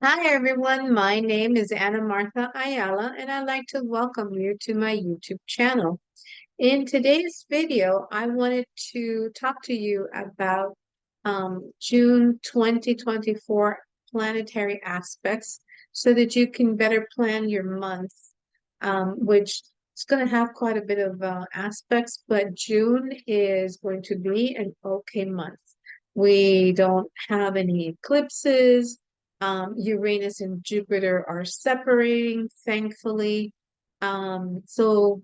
Hi everyone, my name is Ana Martha Ayala and I'd like to welcome you to my YouTube channel. In today's video, I wanted to talk to you about June 2024 planetary aspects so that you can better plan your month, which is going to have quite a bit of aspects, but June is going to be an okay month. We don't have any eclipses. Uranus and Jupiter are separating, thankfully. So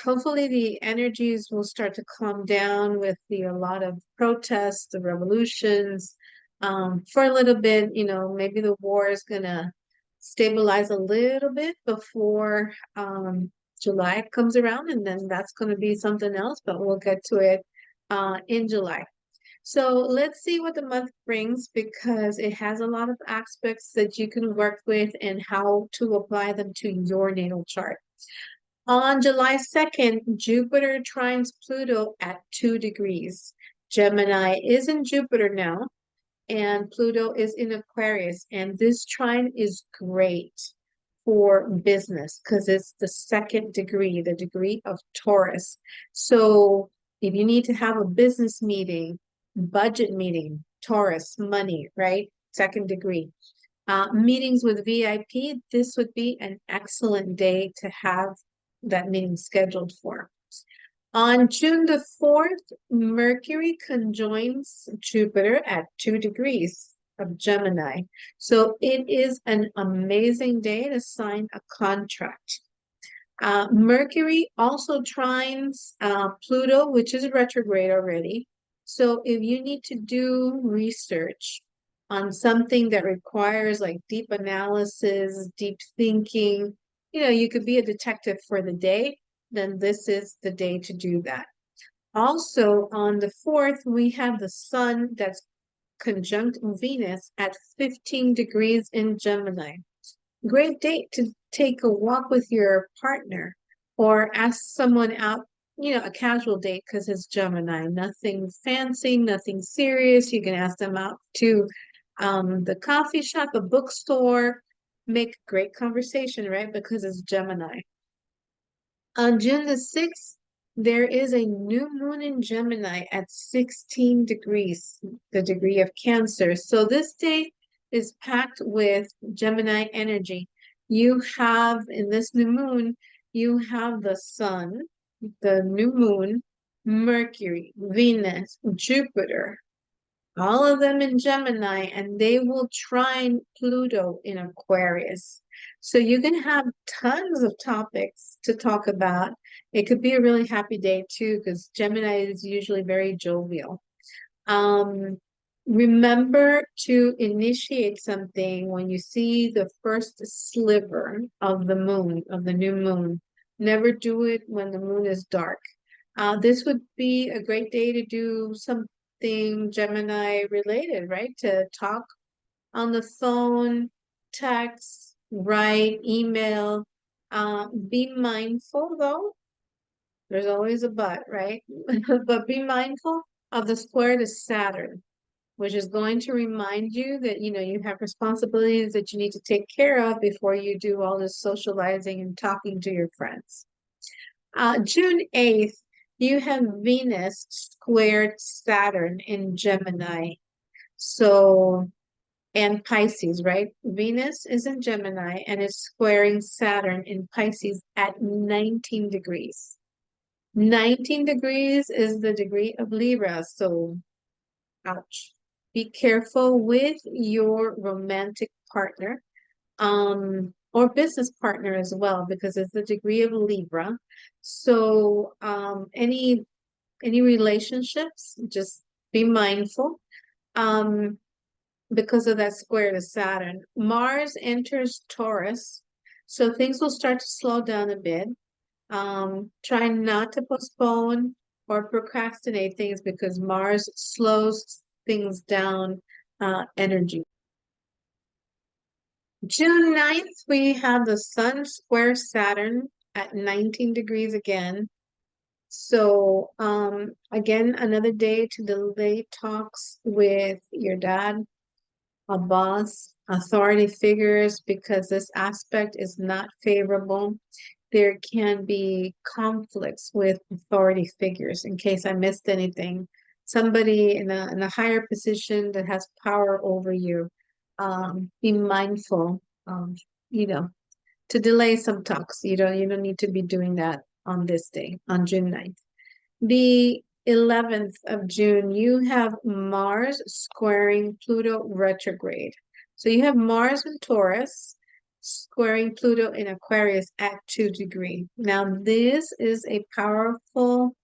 hopefully the energies will start to calm down with a lot of protests, the revolutions. For a little bit, maybe the war is gonna stabilize a little bit before July comes around, and then that's gonna be something else, but we'll get to it in July. So let's see what the month brings because it has a lot of aspects that you can work with and how to apply them to your natal chart. On July 2nd, Jupiter trines Pluto at 2 degrees. Gemini is in Jupiter now, and Pluto is in Aquarius. And this trine is great for business because it's the second degree, the degree of Taurus. So if you need to have a business meeting, budget meeting, Taurus, money, right? Second degree. Meetings with VIP, this would be an excellent day to have that meeting scheduled for. On June the 4th, Mercury conjoins Jupiter at 2 degrees of Gemini. So it is an amazing day to sign a contract. Mercury also trines Pluto, which is retrograde already. So if you need to do research on something that requires like deep analysis, deep thinking, you could be a detective for the day, then this is the day to do that. Also, on the 4th, we have the sun that's conjunct Venus at 15 degrees in Gemini. Great date to take a walk with your partner or ask someone out, a casual date because it's Gemini. Nothing fancy, nothing serious. You can ask them out to the coffee shop, a bookstore, make great conversation, right? Because it's Gemini. On June the 6th, there is a new moon in Gemini at 16 degrees, the degree of Cancer. So this day is packed with Gemini energy. You have, in this new moon, you have the sun, the new moon, Mercury, Venus, Jupiter, all of them in Gemini, and they will trine Pluto in Aquarius. So you can have tons of topics to talk about. It could be a really happy day too, because Gemini is usually very jovial. Um, Remember to initiate something when you see the first sliver of the moon, of the new moon. Never do it when the moon is dark. This would be a great day to do something Gemini related, right? To talk on the phone, text, write, email. Be mindful though. There's always a but, right? But be mindful of the square to Saturn, which is going to remind you that you have responsibilities that you need to take care of before you do all this socializing and talking to your friends. June 8th, you have Venus squared Saturn in Gemini. So, and Pisces, right? Venus is in Gemini and is squaring Saturn in Pisces at 19 degrees. 19 degrees is the degree of Libra, so ouch. Be careful with your romantic partner, or business partner as well, because it's the degree of Libra. So, any relationships, just be mindful. Because of that square to Saturn. Mars enters Taurus, so things will start to slow down a bit. Try not to postpone or procrastinate things because Mars slows things down energy. June 9th, we have the Sun square Saturn at 19 degrees again. So, again, another day to delay talks with your dad. a boss, authority figures, because this aspect is not favorable. There can be conflicts with authority figures. In case I missed anything, somebody in a higher position that has power over you, be mindful, you know, to delay some talks. You don't need to be doing that on this day, on June 9th. The 11th of June, you have Mars squaring Pluto retrograde. So you have Mars in Taurus squaring Pluto in Aquarius at 2 degrees. Now, this is a powerful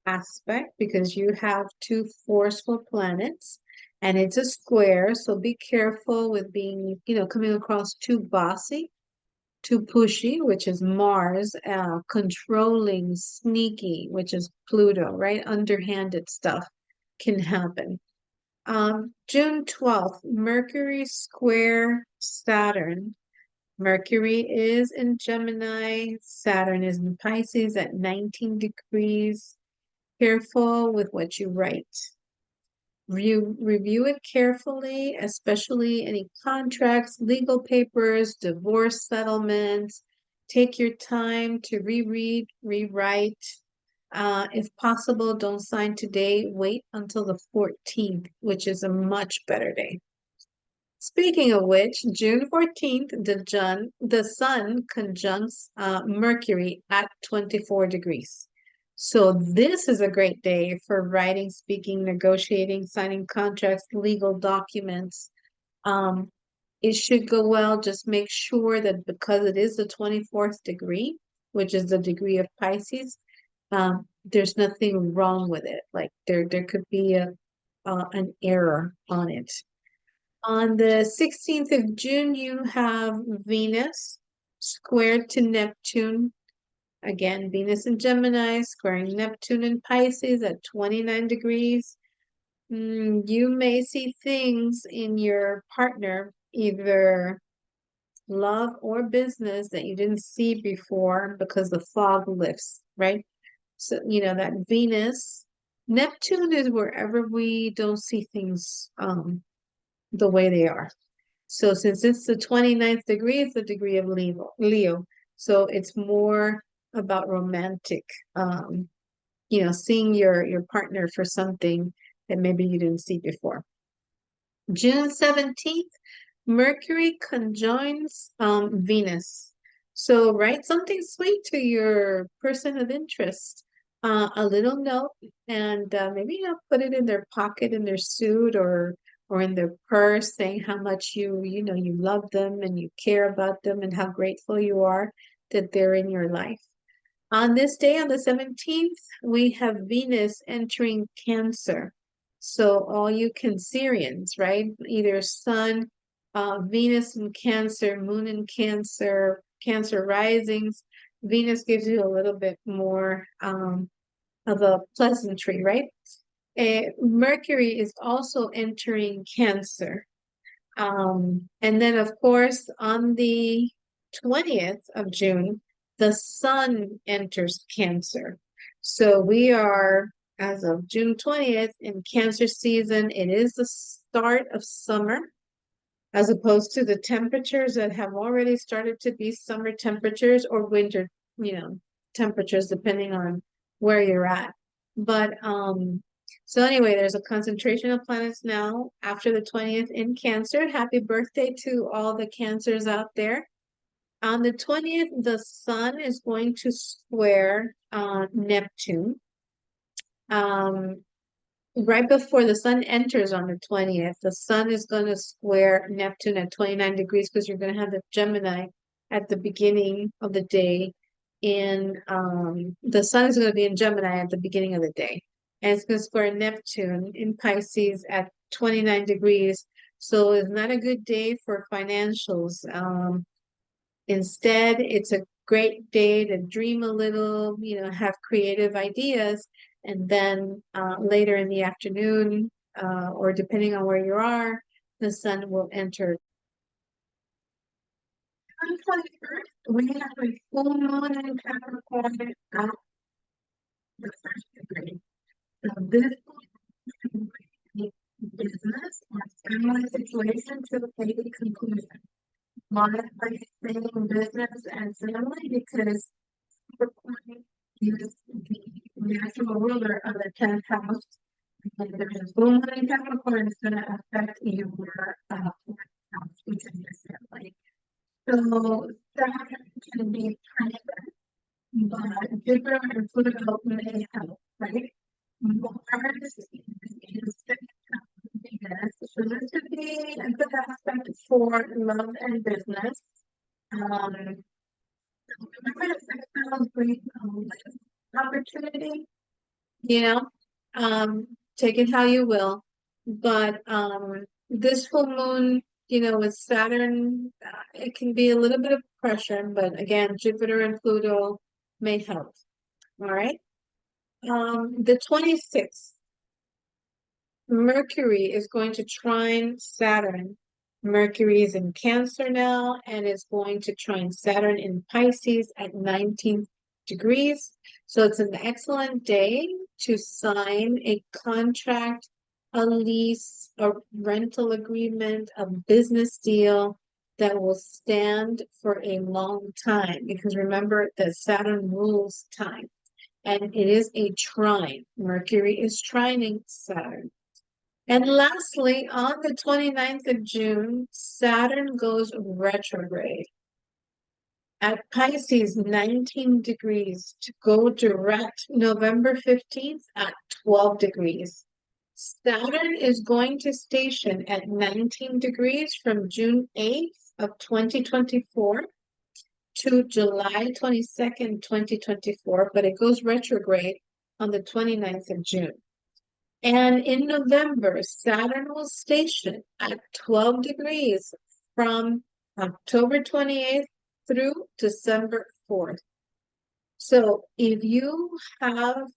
aspect because you have two forceful planets and it's a square. So be careful with being, coming across too bossy, too pushy, which is Mars, controlling, sneaky, which is Pluto, right? Underhanded stuff can happen. June 12th, Mercury square Saturn. Mercury is in Gemini, Saturn is in Pisces at 19 degrees. Careful with what you write. Review it carefully, especially any contracts, legal papers, divorce settlements. Take your time to reread, rewrite. If possible, don't sign today. Wait until the 14th, which is a much better day. Speaking of which, June 14th, the sun conjuncts Mercury at 24 degrees. So this is a great day for writing, speaking, negotiating, signing contracts, legal documents. It should go well. Just make sure that because it is the 24th degree, which is the degree of Pisces, there's nothing wrong with it. Like there could be an error on it. On the 16th of June, you have Venus squared to Neptune. Again, Venus in Gemini, squaring Neptune in Pisces at 29 degrees. You may see things in your partner, either love or business, that you didn't see before because the fog lifts, right? So, that Venus, Neptune is wherever we don't see things the way they are. So since it's the 29th degree, it's the degree of Leo. So it's more about romantic, seeing your partner for something that maybe you didn't see before. June 17th, Mercury conjoins Venus. So write something sweet to your person of interest. A little note, and maybe put it in their pocket, in their suit, or in their purse, saying how much you love them and you care about them and how grateful you are that they're in your life. On this day, on the 17th, we have Venus entering Cancer. So all you Cancerians, right? Either Sun, Venus in Cancer, Moon in Cancer, Cancer risings. Venus gives you a little bit more of a pleasantry, right? Mercury is also entering Cancer. And then, of course, on the 20th of June, the sun enters Cancer. So we are, as of June 20th, in Cancer season. It is the start of summer, as opposed to the temperatures that have already started to be summer temperatures or winter, temperatures, depending on where you're at. But so anyway, there's a concentration of planets now after the 20th in Cancer. Happy birthday to all the Cancers out there. On the 20th, the sun is going to square Neptune. Right before the sun enters on the 20th, the sun is going to square Neptune at 29 degrees because you're going to have the Gemini at the beginning of the day. The sun is going to be in Gemini at the beginning of the day. And it's going to square Neptune in Pisces at 29 degrees. So it's not a good day for financials. Instead, it's a great day to dream a little, have creative ideas. And then later in the afternoon, or depending on where you are, the sun will enter. On the 21st, we have a full moon in Capricorn at the first degree. So this will be business or family situation to a conclusion. Why are you saying business and family? Because Capricorn is the natural ruler of the 10th house. And there's a full moon in Capricorn is going to affect your house, which is your family. So that can be pressure, but Jupiter and Pluto may help, right? Mars is Venus, so this could be a good aspect for love and business. Remember that sextile great opportunity, you know, take it how you will. But this full moon, with Saturn, it can be a little bit of pressure, but again, Jupiter and Pluto may help. All right. The 26th, Mercury is going to trine Saturn. Mercury is in Cancer now and is going to trine Saturn in Pisces at 19 degrees. So it's an excellent day to sign a contract, a lease, a rental agreement, a business deal that will stand for a long time. Because remember that Saturn rules time and it is a trine. Mercury is trining Saturn. And lastly, on the 29th of June, Saturn goes retrograde at Pisces 19 degrees to go direct November 15th at 12 degrees. Saturn is going to station at 19 degrees from June 8th of 2024 to July 22nd, 2024, but it goes retrograde on the 29th of June. And in November, Saturn will station at 12 degrees from October 28th through December 4th. So if you have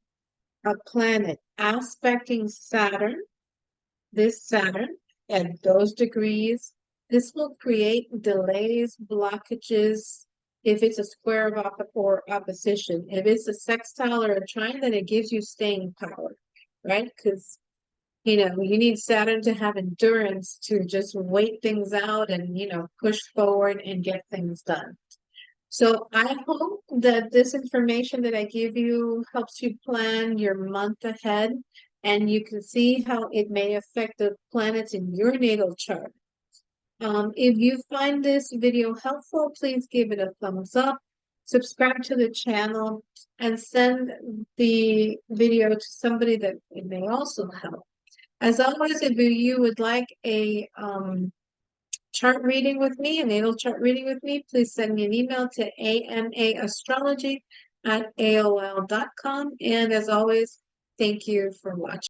a planet aspecting Saturn, this Saturn at those degrees, this will create delays, blockages, if it's a square of or opposition. If it's a sextile or a trine, then it gives you staying power, right? Because you need Saturn to have endurance to just wait things out and push forward and get things done. So I hope that this information that I give you helps you plan your month ahead, and you can see how it may affect the planets in your natal chart. If you find this video helpful, please give it a thumbs up, subscribe to the channel, and send the video to somebody that it may also help. As always, if you would like a chart reading with me, a natal chart reading with me, please send me an email to amaastrology@aol.com. And as always, thank you for watching.